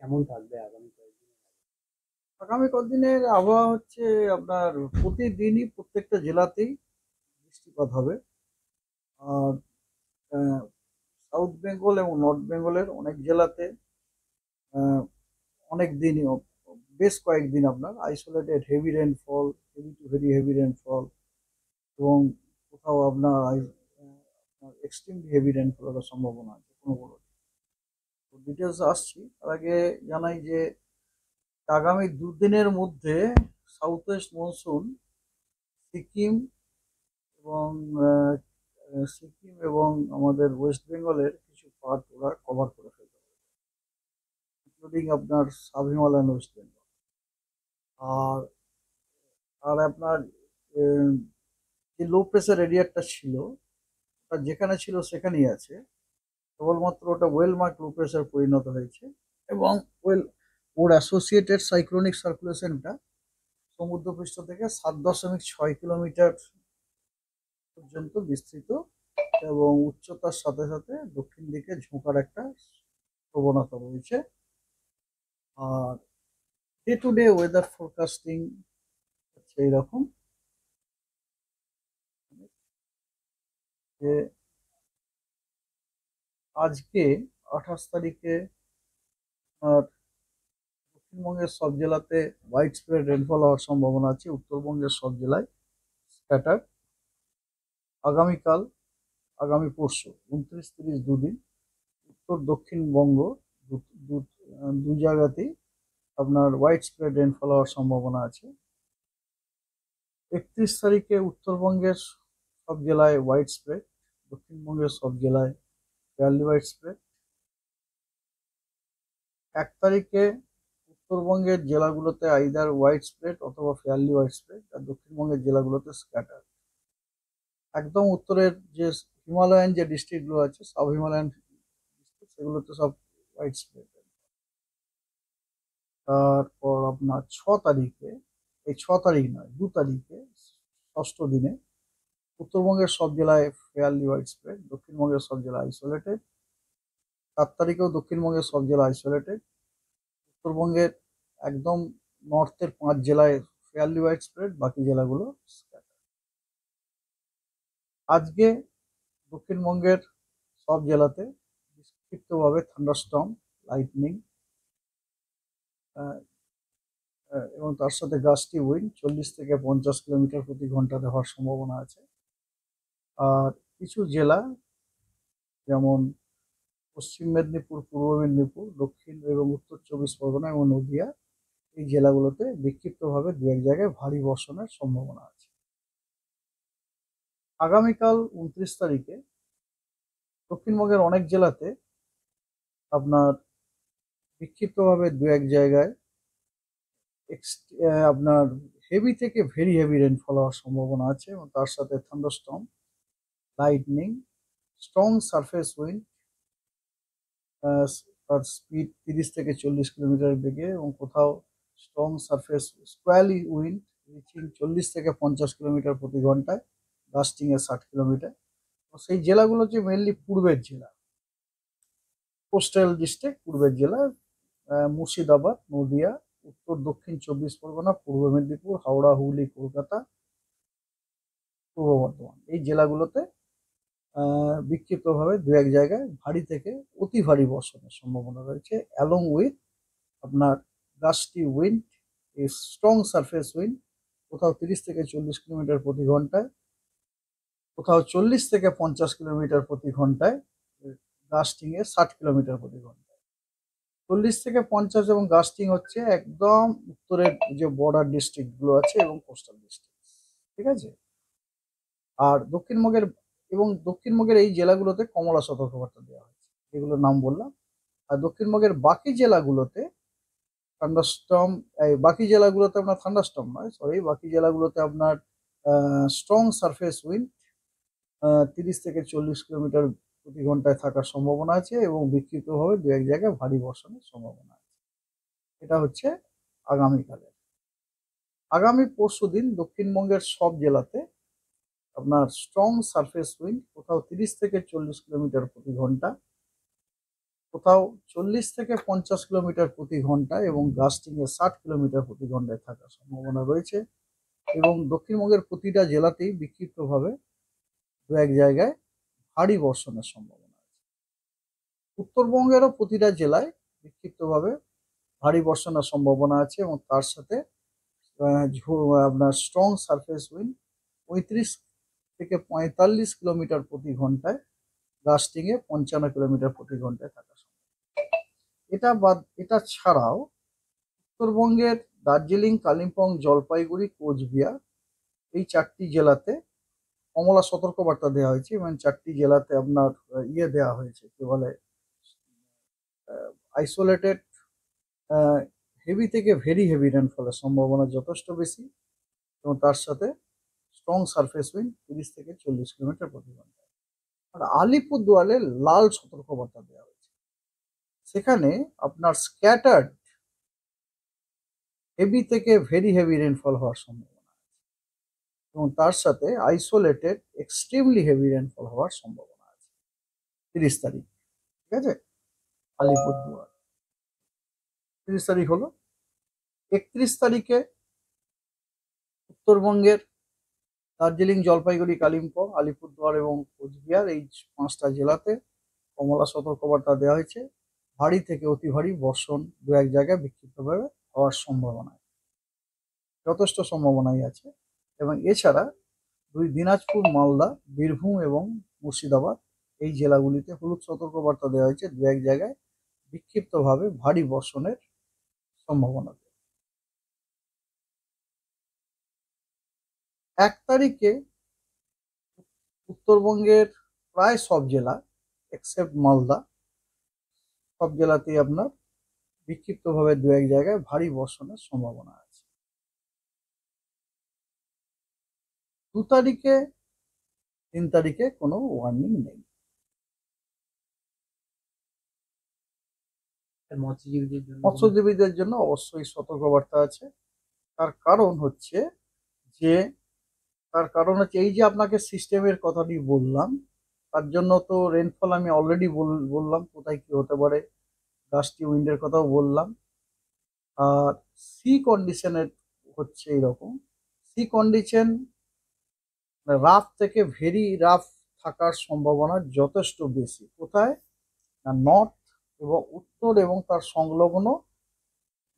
কেমন থাকবে আগামী কয়েকদিন? আগামী কদিনের আবহাওয়া হচ্ছে আপনার প্রতিদিনই প্রত্যেকটা জেলাতেই বৃষ্টিপাত হবে। আর সাউথ বেঙ্গল এবং নর্থ বেঙ্গলের অনেক জেলাতে আহ, অনেক দিনই বেশ কয়েকদিন আপনার isolated heavy rainfall, heavy two very heavy rainfall এবং কোথাও আপনার এক্সট্রিম হেভি রেনফলের সম্ভাবনা আছে কোনো কোনো। ডিটেলস আসছি, তার আগে জানাই যে আগামী দুদিনের মধ্যে সাউথ ওয়েস্ট মনসুন সিকিম এবং আহ, সিকিম এবং আমাদের ওয়েস্ট বেঙ্গলের কিছু পার্ট ওরা কভার করে ফেলতে হবে, ইনক্লুডিং আপনার সাব হিমালয়ান ওয়েস্ট বেঙ্গল। আর আর আপনার আহ, যে লো প্রেসার এরিয়াটা ছিল, ওটা যেখানে ছিল সেখানেই আছে। কেবলমাত্র ওটা ওয়েল মার্ক লো প্রেসার পরিণত হয়েছে এবং ওয়েল ওর অ্যাসোসিয়েটেড সাইক্লোনিক সার্কুলেশনটা সমুদ্রপৃষ্ঠ থেকে 7.6 কিলোমিটার পর্যন্ত বিস্তৃত এবং উচ্চতার সাথে সাথে দক্ষিণ দিকে ঝোঁকার একটা প্রবণতা রয়েছে। আর day to day weather forecasting হচ্ছে এইরকম যে আজকে 28 তারিখে আর দক্ষিণবঙ্গের সব জেলাতে হোয়াইট স্প্রেড রেনফল হওয়ার সম্ভাবনা আছে, উত্তরবঙ্গের সব জেলায় স্ক্যাটার। আগামীকাল, আগামী পরশু 29-30 দুদিন উত্তর দক্ষিণবঙ্গ দু- দু- দু জায়গাতেই আপনার হোয়াইট স্প্রেড রেনফল হওয়ার সম্ভাবনা আছে। 31 তারিখে উত্তরবঙ্গের সব জেলায় হোয়াইট স্প্রেড, দক্ষিণবঙ্গের সব জেলায় ফেয়ারলি হোয়াইট স্প্রেড। 1 তারিখে উত্তরবঙ্গের জেলাগুলোতে আইদার হোয়াইট স্প্রেড অথবা ফেয়ারলি হোয়াইট স্প্রেড, আর দক্ষিণবঙ্গের জেলাগুলোতে স্ক্যাটার। একদম উত্তরের যে হিমালয়ান যে ডিস্ট্রিক্টগুলো আছে, সাব হিমালয়ান ডিস্ট্রিক্ট, সেগুলোতে সব হোয়াইট স্প্রেড। তারপর আপনার 6 তারিখে, এই 6 তারিখ নয়, 2 তারিখে, ষষ্ঠ দিনে উত্তরবঙ্গের সব জেলায় ফেয়ারলি হোয়াইট স্প্রেড, দক্ষিণবঙ্গের সব জেলায় আইসোলেটেড। 7 তারিখেও দক্ষিণবঙ্গের সব জেলা আইসোলেটেড, উত্তরবঙ্গের একদম নর্থের 5 জেলায় ফেয়ারলি ওয়াইড স্প্রেড, বাকি জেলাগুলো scattered। আজকে দক্ষিণবঙ্গের সব জেলাতে বিক্ষিপ্তভাবে থান্ডারস্টর্ম, লাইটনিং এবং তার সাথে গাস্টি উইন্ড 40 থেকে 50 কিলোমিটার প্রতি ঘন্টাতে হওয়ার সম্ভাবনা আছে। আর কিছু জেলা যেমন পশ্চিম মেদিনীপুর, পূর্ব মেদিনীপুর, দক্ষিণ এবং উত্তর 24 পরগনা এবং নদিয়া, এই জেলাগুলোতে বিক্ষিপ্তভাবে দু এক জায়গায় ভারী বর্ষণের সম্ভাবনা আছে। আগামীকাল 29 তারিখে দক্ষিণবঙ্গের অনেক জেলাতে আপনার বিক্ষিপ্তভাবে দু এক জায়গায় আপনার হেভি থেকে ভেরি হেভি রেনফল হওয়ার সম্ভাবনা আছে এবং তার সাথে thunderstorm, lightning, strong surface wind, তার স্পিড 30 থেকে 40 কিলোমিটার বেগে এবং কোথাও strong surface squally wind reaching 40 থেকে 50 কিলোমিটার প্রতি ঘন্টায়, গাস্টিং এ 60 কিলোমিটার। সেই জেলাগুলো হচ্ছে মেনলি পূর্বের জেলা, কোস্টাল ডিস্ট্রিক্ট, পূর্বের জেলা মুর্শিদাবাদ, নদিয়া, উত্তর দক্ষিণ 24 পরগনা, পূর্ব মেদিনীপুর, হাওড়া, হুগলি, কলকাতা, পূর্ব বর্ধমান, এই জেলাগুলোতে বিক্ষিপ্তভাবে দু এক জায়গায় ভারী থেকে অতি ভারী বর্ষণের সম্ভাবনা রয়েছে, অ্যালং উইথ আপনার gusty wind, strong surface wind, কোথাও 30 থেকে 40 কিলোমিটার প্রতি ঘন্টায়, কোথাও 40 থেকে 50 কিলোমিটার প্রতি ঘন্টায়, গাস্টিং এ 60 কিলোমিটার প্রতি ঘন্টায়। 40 থেকে 50 এবং গাস্টিং হচ্ছে একদম উত্তরের যে বর্ডার ডিস্ট্রিক্ট গুলো আছে এবং কোস্টাল ডিস্ট্রিক্ট, ঠিক আছে। আর দক্ষিণবঙ্গের এই জেলাগুলোতে কমলা সতর্কবার্তা দেওয়া হয়েছে, যেগুলোর নাম বললাম। আর দক্ষিণবঙ্গের বাকি জেলাগুলোতে থান্ডারস্টর্ম, এই বাকি জেলাগুলোতে আপনার থান্ডারস্টর্ম নয়, সরি, বাকি জেলাগুলোতে আপনার স্ট্রং সারফেস উইন্ড 30 থেকে 40 কিলোমিটার প্রতি ঘন্টায় থাকার সম্ভাবনা আছে এবং বিক্ষিপ্তভাবে দু এক জায়গায় ভারী বর্ষণের সম্ভাবনা আছে। এটা হচ্ছে আগামীকালের। আগামী পরশুদিন দক্ষিণবঙ্গের সব জেলাতে আপনার স্ট্রং সারফেস উইন্ড, কোথাও 30 থেকে 40 কিলোমিটার প্রতি ঘন্টা, কোথাও 40 থেকে 50 কিলোমিটার প্রতি ঘন্টায় এবং গাস্টিং এ 60 কিলোমিটার প্রতি ঘন্টায় থাকার সম্ভাবনা রয়েছে। এবং দক্ষিণবঙ্গের প্রতিটা জেলাতেই বিক্ষিপ্তভাবে দু এক জায়গায় ভারী বর্ষণের সম্ভাবনা আছে। উত্তরবঙ্গেরও প্রতিটা জেলায় বিক্ষিপ্তভাবে ভারী বর্ষণের সম্ভাবনা আছে এবং তার সাথে আপনার স্ট্রং সারফেস উইন্ড 35 থেকে 45 কিলোমিটার প্রতি ঘন্টায়, গাস্টিং এ 55 কিলোমিটার প্রতি ঘন্টায় থাকা সম্ভব। এটা ছাড়াও উত্তরবঙ্গের দার্জিলিং, কালিম্পং, জলপাইগুড়ি, কোচবিহার এই 4টি জেলাতে কমলা সতর্কবার্তা দেওয়া হয়েছে এবং 4টি জেলাতে আপনার দেওয়া হয়েছে, কি বলে, আইসোলেটেড হেভি থেকে ভেরি হেভি রেনফলের সম্ভাবনা যথেষ্ট বেশি এবং তার সাথে স্ট্রং সারফেস উইন্ড 30 থেকে 40 কিলোমিটার প্রতি ঘন্টা। আর আলিপুরদুয়ারে লাল সতর্কবার্তা দেওয়া হয়েছে, সেখানে আপনার স্ক্যাটার্ড হেভি থেকে ভেরি হেভি রেনফল হওয়ার সম্ভাবনা আছে এবং তার সাথে আইসোলেটেড এক্সট্রিমলি হেভি রেনফল হওয়ার সম্ভাবনা আছে 30 তারিখ। ঠিক আছে, আলিপুরদুয়ার 30 তারিখ হলো। 31 তারিখে উত্তরবঙ্গের দার্জিলিং, জলপাইগুড়ি, কালিম্পং, আলিপুরদুয়ার এবং কোচবিহার এই 5টা জেলাতে কমলা সতর্কবার্তা দেওয়া হয়েছে। ভারী থেকে অতি ভারী বর্ষণ দু এক জায়গায় বিক্ষিপ্তভাবে হওয়ার সম্ভাবনা, যথেষ্ট সম্ভাবনাই আছে। এবং এছাড়া দিনাজপুর, মালদা, বীরভূম এবং মুর্শিদাবাদ এই জেলাগুলিতে হলুদ সতর্কবার্তা দেওয়া হয়েছে দু এক জায়গায় বিক্ষিপ্তভাবে ভারী বর্ষণের সম্ভাবনা। 1 তারিখে উত্তরবঙ্গের প্রায় সব জেলা এক্সেপ্ট মালদা, সব জেলাতেই আপনার বিক্ষিপ্তভাবে দু এক জায়গায় ভারী বর্ষণের সম্ভাবনা আছে। 2 তারিখে, 3 তারিখে কোনো ওয়ার্নিং নেই। মৎস্যজীবীদের জন্য অবশ্যই সতর্কবার্তা আছে। তার কারণ হচ্ছে যে এই যে আপনাকে সিস্টেমের কথাটি বললাম, তার জন্য তো রেনফল আমি অলরেডি বললাম কোথায় কি হতে পারে, গাস্টি উইন্ডের কথাও বললাম। আর সি কন্ডিশনের হচ্ছে এইরকম, সি কন্ডিশন রাফ থেকে ভেরি রাফ থাকার সম্ভাবনা যথেষ্ট বেশি। কোথায় না, নর্থ এবং উত্তর এবং তার সংলগ্ন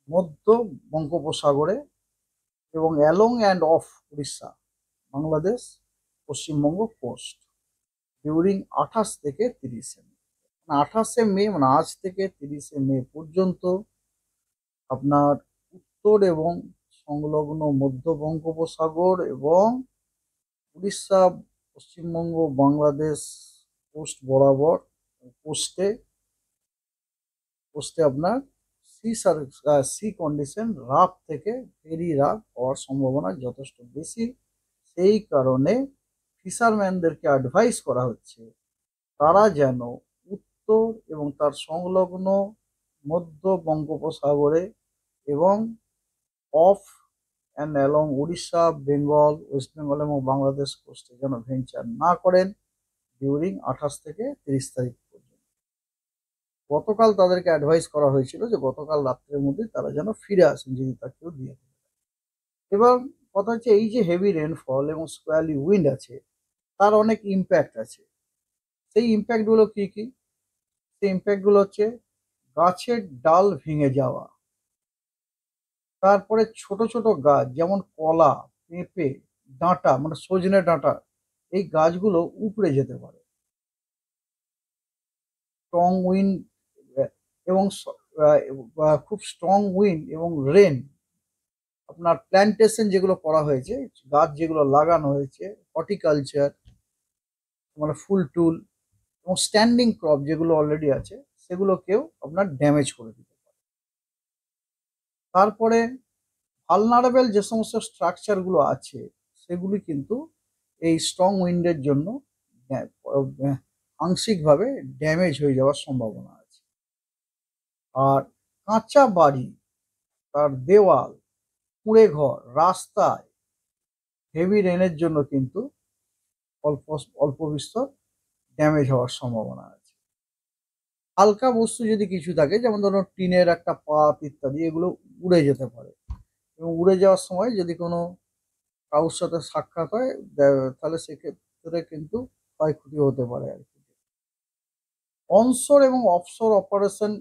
মধ্য বঙ্গোপসাগরে এবং along and off Orissa, Bangladesh, Paschimbanga coast during 28 থেকে 30 মে, 28 মে মানে আজ থেকে 30 মে পর্যন্ত আপনার উত্তর এবং সংলগ্ন মধ্য বঙ্গোপসাগর এবং উড়িষ্যা, পশ্চিমবঙ্গ, বাংলাদেশ কোস্ট বরাবর কোস্টে আপনার সি কন্ডিশন রাফ থেকে ভেরি রাফ হওয়ার সম্ভাবনা যথেষ্ট বেশি। সেই কারণে ফিশারম্যানদেরকে অ্যাডভাইস করা হচ্ছে তারা যেন উত্তর এবং তার সংলগ্ন মধ্য বঙ্গোপসাগরে এবং of and along Orissa, Bengal, West Bengal এবং বাংলাদেশ কোস্টে যেন ভেঞ্চার না করেন ডিউরিং 28 থেকে 30 তারিখ পর্যন্ত। গতকাল তাদেরকে অ্যাডভাইস করা হয়েছিল যে গতকাল রাত্রের মধ্যে তারা যেন ফিরে আসেন যদি তা কেউ দিয়ে থাকে। এবং কথা হচ্ছে এই যে হেভি রেনফল এবং স্কোয়ালি উইন্ড আছে, তার অনেক ইম্প্যাক্ট আছে। সেই ইম্প্যাক্টগুলো কি কি? সেই ইম্প্যাক্টগুলো হচ্ছে গাছের ডাল ভেঙে যাওয়া, তারপরে ছোট ছোট গাছ যেমন কলা, পেঁপে, ডাঁটা মানে সজনে ডাঁটা, এই গাছগুলো উপড়ে যেতে পারে। স্ট্রং উইন্ড এবং খুব স্ট্রং উইন্ড এবং রেন, আপনার প্ল্যান্টেশন যেগুলো করা হয়েছে, গাছ যেগুলো লাগানো হয়েছে, হর্টিকালচার মানে ফুল টুল এবং স্ট্যান্ডিং ক্রপ যেগুলো অলরেডি আছে, সেগুলোকেও আপনার ড্যামেজ করে দিতে পারে। তারপরে ভালনারেবল যে সমস্ত স্ট্রাকচারগুলো আছে সেগুলি কিন্তু এই স্ট্রং উইন্ডের জন্য আংশিকভাবে ড্যামেজ হয়ে যাওয়ার সম্ভাবনা আছে। আর কাঁচা বাড়ি, তার দেওয়াল, কুঁড়ে ঘর, রাস্তায় হেভি রেনের জন্য কিন্তু অল্প অল্প বিস্তর ড্যামেজ হওয়ার সম্ভাবনা আছে। হালকা বস্তু যদি কিছু থাকে, যেমন ধরুন টিনের একটা পাত ইত্যাদি, এগুলো উড়ে যেতে পারে। এবং উড়ে যাওয়ার সময় যদি কোনো কারোর সাথে সাক্ষাৎ হয়, তাহলে সেক্ষেত্রে কিন্তু ক্ষয়ক্ষতি হতে পারে আর কি। অনশোর এবং অফশোর অপারেশন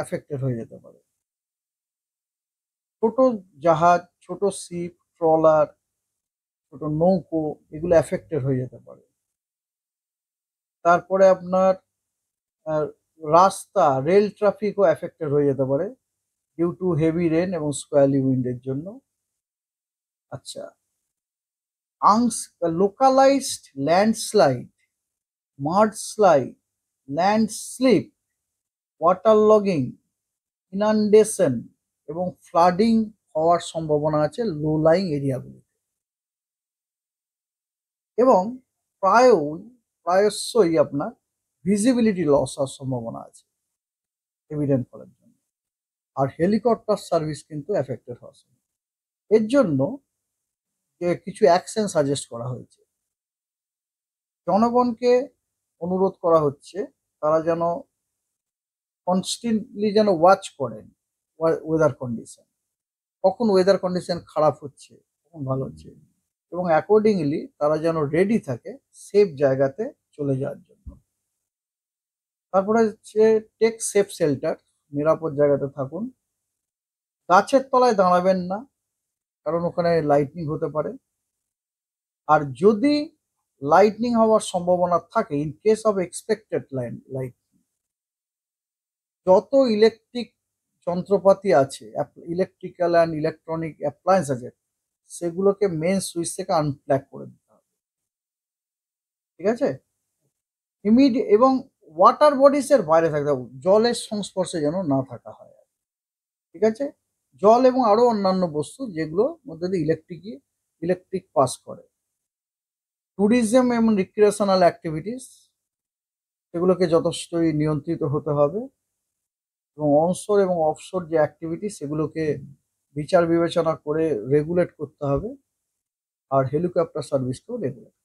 এফেক্টেড হয়ে যেতে পারে। ছোট জাহাজ, ছোট শিপ, ট্রলার, ছোট নৌকো, এগুলো এফেক্টেড হয়ে যেতে পারে। তারপরে আপনার আহ, রাস্তা, রেল ট্রাফিকও এফেক্টেড হয়ে যেতে পারে ডিউ টু হেভি রেন এবং স্কোয়ালি উইন্ডের জন্য। আচ্ছা, localised landslide, মার্ডস্লাইড, ল্যান্ডস্লিপ, water logging, inundation এবং ফ্লাডিং হওয়ার সম্ভাবনা আছে লো লাইং এরিয়াগুলিতে। এবং প্রায়শই আপনার ভিজিবিলিটি লস হওয়ার সম্ভাবনা আছে হেভি রেনফলের জন্য। আর হেলিকপ্টার সার্ভিস কিন্তু এফেক্টেড হওয়ার সম্ভাবনা। এর জন্য যে কিছু অ্যাকশন সাজেস্ট করা হয়েছে, জনগণকে অনুরোধ করা হচ্ছে তারা যেন কনস্ট্যান্টলি যেন ওয়াচ করেন ওয়েদার কন্ডিশন, কখন ওয়েদার কন্ডিশন খারাপ হচ্ছে, কখন ভালো হচ্ছে, এবং অ্যাকর্ডিংলি তারা যেন রেডি থাকে সেফ জায়গাতে চলে যাওয়ার জন্য। তারপরে হচ্ছে টেক সেফ শেল্টার, নিরাপদ জায়গাতে থাকুন। গাছের তলায় দাঁড়াবেন না, কারণ ওখানে লাইটনিং হতে পারে। আর যদি লাইটনিং হওয়ার সম্ভাবনা থাকে, in case of expected light, যত ইলেকট্রিক যন্ত্রপাতি আছে, ইলেকট্রিক্যাল অ্যান্ড ইলেকট্রনিক অ্যাপ্লায়েন্স আছে, সেগুলোকে মেন সুইচ থেকে আনপ্লাগ করে দিতে হবে। ঠিক আছে? এবং ওয়াটার বডিস এর বাইরে থাকতে হবে, জলের সংস্পর্শে যেন না থাকা হয়। ঠিক আছে? জল এবং আরো অন্যান্য বস্তু যেগুলো মধ্যে দিয়ে ইলেকট্রিক পাস করে। ট্যুরিজম এবং রিক্রিয়েশনাল অ্যাক্টিভিটিস, সেগুলোকে যথেষ্টই নিয়ন্ত্রিত হতে হবে। এবং অনশোর এবং অফশোর যে অ্যাক্টিভিটি, সেগুলোকে বিচার বিবেচনা করে রেগুলেট করতে হবে। আর হেলিকপ্টার সার্ভিসকেও রেগুলেট